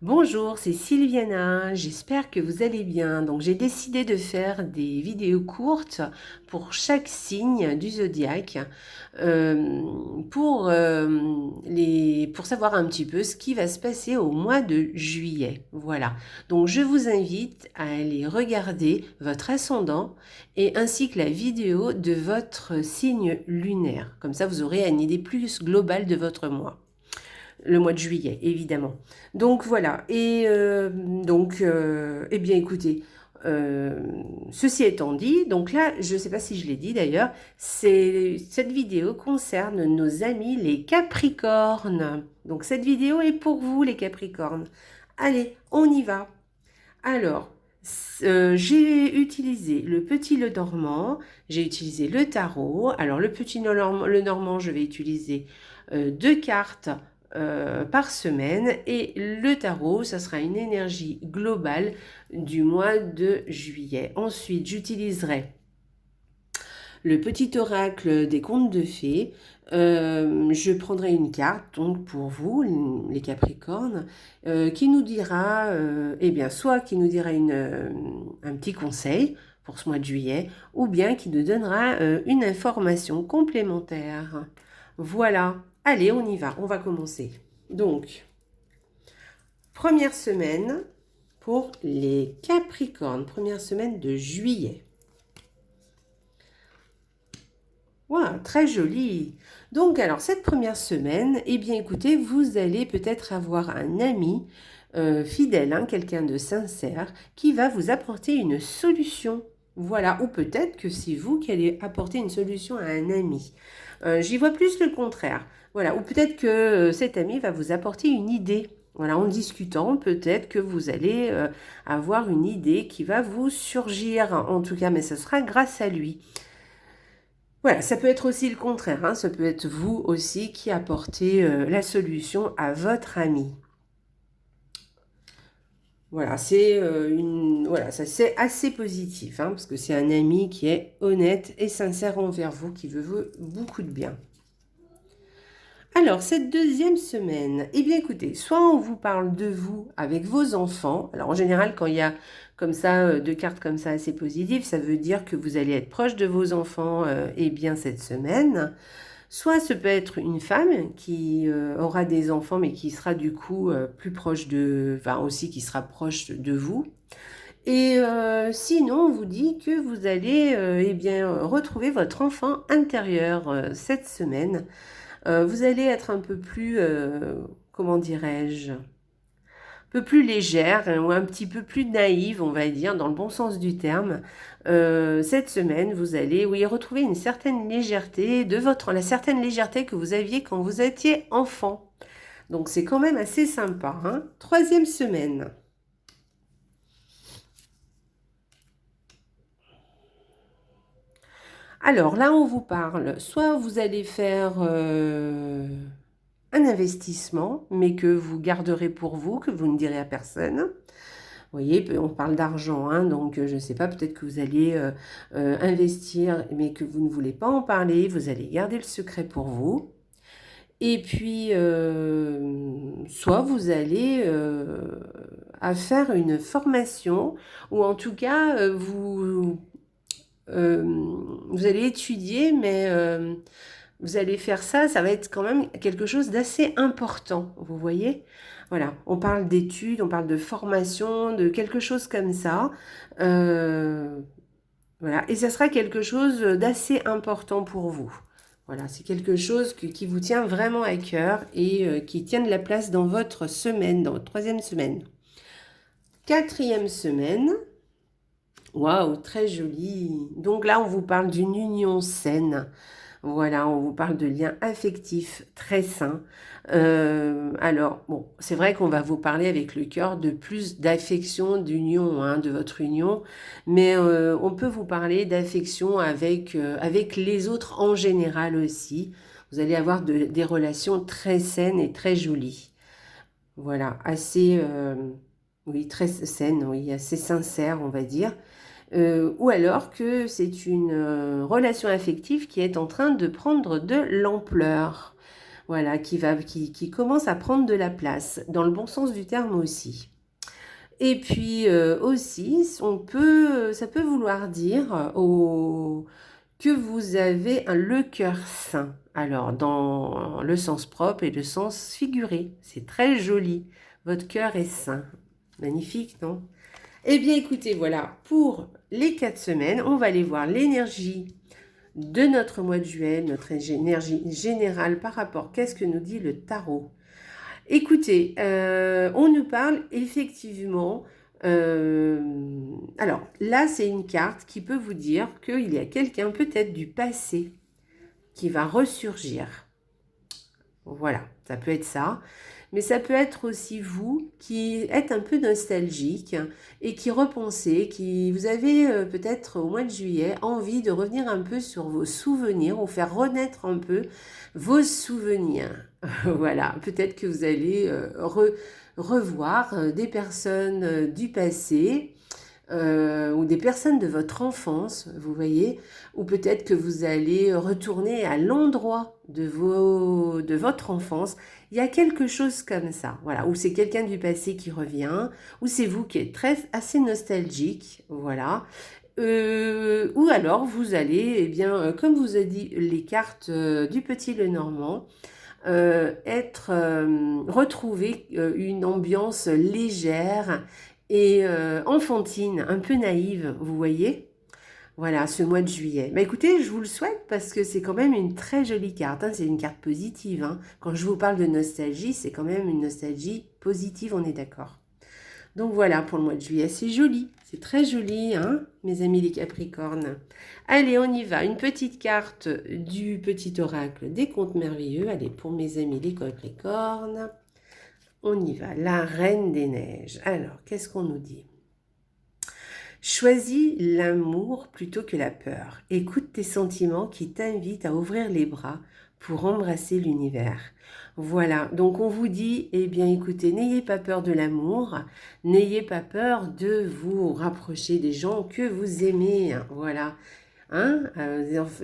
Bonjour, c'est Sylviana, j'espère que vous allez bien. Donc j'ai décidé de faire des vidéos courtes pour chaque signe du zodiaque euh, pour savoir un petit peu ce qui va se passer au mois de juillet. Voilà, donc je vous invite à aller regarder votre ascendant et ainsi que la vidéo de votre signe lunaire. Comme ça vous aurez une idée plus globale de votre mois. Le mois de juillet, évidemment. Donc voilà, eh bien écoutez, euh, ceci étant dit, donc là, je ne sais pas si je l'ai dit d'ailleurs, cette vidéo concerne nos amis les Capricornes. Donc cette vidéo est pour vous les Capricornes. Allez, on y va. Alors, j'ai utilisé le petit Lenormand, j'ai utilisé le tarot. Alors, le petit Lenormand, je vais utiliser deux cartes par semaine et le tarot, ça sera une énergie globale du mois de juillet. Ensuite, j'utiliserai le petit oracle des contes de fées. Je prendrai une carte donc pour vous, les Capricornes, qui nous dira, eh bien, soit qui nous dira un petit conseil pour ce mois de juillet, ou bien qui nous donnera une information complémentaire. Voilà. Allez, on y va. On va commencer. Donc, première semaine pour les Capricornes, première semaine de juillet. Wow, très joli. Donc, alors, cette première semaine, eh bien, écoutez, vous allez peut-être avoir un ami fidèle, hein, quelqu'un de sincère, qui va vous apporter une solution. Voilà, ou peut-être que c'est vous qui allez apporter une solution à un ami. J'y vois plus le contraire. Voilà, ou peut-être que cet ami va vous apporter une idée. Voilà, en discutant, peut-être que vous allez avoir une idée qui va vous surgir, en tout cas, mais ce sera grâce à lui. Voilà, ça peut être aussi le contraire, hein, ça peut être vous aussi qui apportez la solution à votre ami. Voilà, voilà, ça c'est assez positif, hein, parce que c'est un ami qui est honnête et sincère envers vous, qui veut vous beaucoup de bien. Alors, cette deuxième semaine, eh bien écoutez, soit on vous parle de vous avec vos enfants. Alors en général, quand il y a comme ça deux cartes comme ça assez positives, ça veut dire que vous allez être proche de vos enfants eh bien cette semaine. Soit ce peut être une femme qui aura des enfants mais qui sera du coup plus proche enfin aussi qui sera proche de vous. Et sinon, on vous dit que vous allez eh bien retrouver votre enfant intérieur cette semaine. Vous allez être un peu plus, comment dirais-je, un peu plus légère hein, ou un petit peu plus naïve, on va dire, dans le bon sens du terme. Cette semaine, vous allez, oui, retrouver une certaine légèreté la certaine légèreté que vous aviez quand vous étiez enfant. Donc c'est quand même assez sympa, hein. Troisième semaine. Alors là, on vous parle, soit vous allez faire un investissement, mais que vous garderez pour vous, que vous ne direz à personne. Vous voyez, on parle d'argent, hein, donc je ne sais pas, peut-être que vous allez investir, mais que vous ne voulez pas en parler, vous allez garder le secret pour vous. Et puis, soit vous allez à faire une formation, ou en tout cas, euh, vous allez étudier, mais vous allez faire ça, ça va être quand même quelque chose d'assez important, vous voyez? Voilà, on parle d'études, on parle de formation, de quelque chose comme ça. Euh, voilà, et ça sera quelque chose d'assez important pour vous. Voilà, c'est quelque chose qui vous tient vraiment à cœur et qui tient de la place dans votre semaine, dans votre troisième semaine. Quatrième semaine, waouh, très joli. Donc là, on vous parle d'une union saine. Voilà, on vous parle de liens affectifs très sains. Alors, bon, c'est vrai qu'on va vous parler avec le cœur de plus d'affection, d'union, hein, de votre union, mais on peut vous parler d'affection avec les autres en général aussi. Vous allez avoir des relations très saines et très jolies. Voilà, assez, oui, très saines, oui, assez sincères, on va dire. Ou alors que c'est une relation affective qui est en train de prendre de l'ampleur. voilà, qui commence à prendre de la place, dans le bon sens du terme aussi. Et puis aussi, ça peut vouloir dire que vous avez le cœur sain. Alors, dans le sens propre et le sens figuré, c'est très joli. Votre cœur est sain. Magnifique, non? Eh bien, écoutez, voilà, pour les 4 semaines, on va aller voir l'énergie de notre mois de juillet, notre énergie générale par rapport, qu'est-ce que nous dit le tarot? Écoutez, on nous parle effectivement, alors là c'est une carte qui peut vous dire qu'il y a quelqu'un peut-être du passé qui va ressurgir. Voilà, ça peut être ça. Mais ça peut être aussi vous qui êtes un peu nostalgique et qui repensez, qui vous avez peut-être au mois de juillet envie de revenir un peu sur vos souvenirs ou faire renaître un peu vos souvenirs. Voilà, peut-être que vous allez revoir des personnes du passé ou des personnes de votre enfance, vous voyez, ou peut-être que vous allez retourner à l'endroit de votre enfance. Il y a quelque chose comme ça, voilà, ou c'est quelqu'un du passé qui revient, ou c'est vous qui êtes assez nostalgique, voilà. Ou alors vous allez, eh bien, comme vous a dit les cartes du Petit Lenormand, retrouver une ambiance légère et enfantine, un peu naïve, vous voyez? Voilà, ce mois de juillet. Bah écoutez, je vous le souhaite parce que c'est quand même une très jolie carte, hein. C'est une carte positive, hein. Quand je vous parle de nostalgie, c'est quand même une nostalgie positive, on est d'accord. Donc voilà, pour le mois de juillet, c'est joli. C'est très joli, hein, mes amis les Capricornes. Allez, on y va. Une petite carte du petit oracle des contes merveilleux. Allez, pour mes amis les Capricornes. On y va. La Reine des Neiges. Alors, qu'est-ce qu'on nous dit? Choisis l'amour plutôt que la peur. Écoute tes sentiments qui t'invitent à ouvrir les bras pour embrasser l'univers. Voilà, donc on vous dit, eh bien écoutez, n'ayez pas peur de l'amour, n'ayez pas peur de vous rapprocher des gens que vous aimez, hein, voilà. Hein,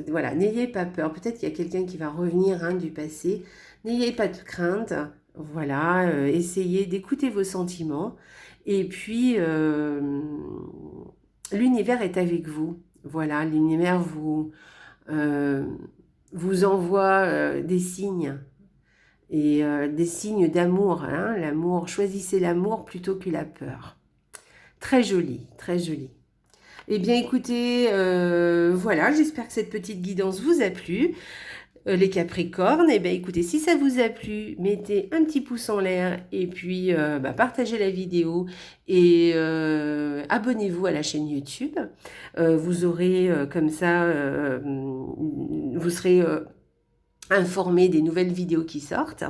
voilà, n'ayez pas peur, peut-être qu'il y a quelqu'un qui va revenir hein, du passé, n'ayez pas de crainte, voilà, essayez d'écouter vos sentiments, et puis l'univers est avec vous, voilà, l'univers euh, vous envoie des signes, et des signes d'amour, hein, l'amour, choisissez l'amour plutôt que la peur. Très joli, très joli. Eh bien écoutez, voilà, j'espère que cette petite guidance vous a plu. Les Capricornes, eh bien écoutez, si ça vous a plu, mettez un petit pouce en l'air et puis partagez la vidéo et abonnez-vous à la chaîne YouTube. Vous aurez comme ça, vous serez informé des nouvelles vidéos qui sortent.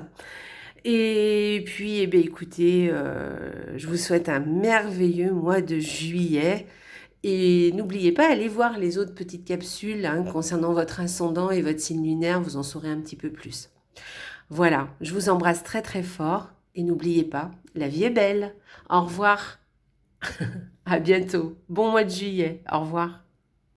Et puis, eh bien, écoutez, je vous souhaite un merveilleux mois de juillet. Et n'oubliez pas, allez voir les autres petites capsules hein, concernant votre ascendant et votre signe lunaire, vous en saurez un petit peu plus. Voilà, je vous embrasse très très fort et n'oubliez pas, la vie est belle. Au revoir, à bientôt, bon mois de juillet, au revoir.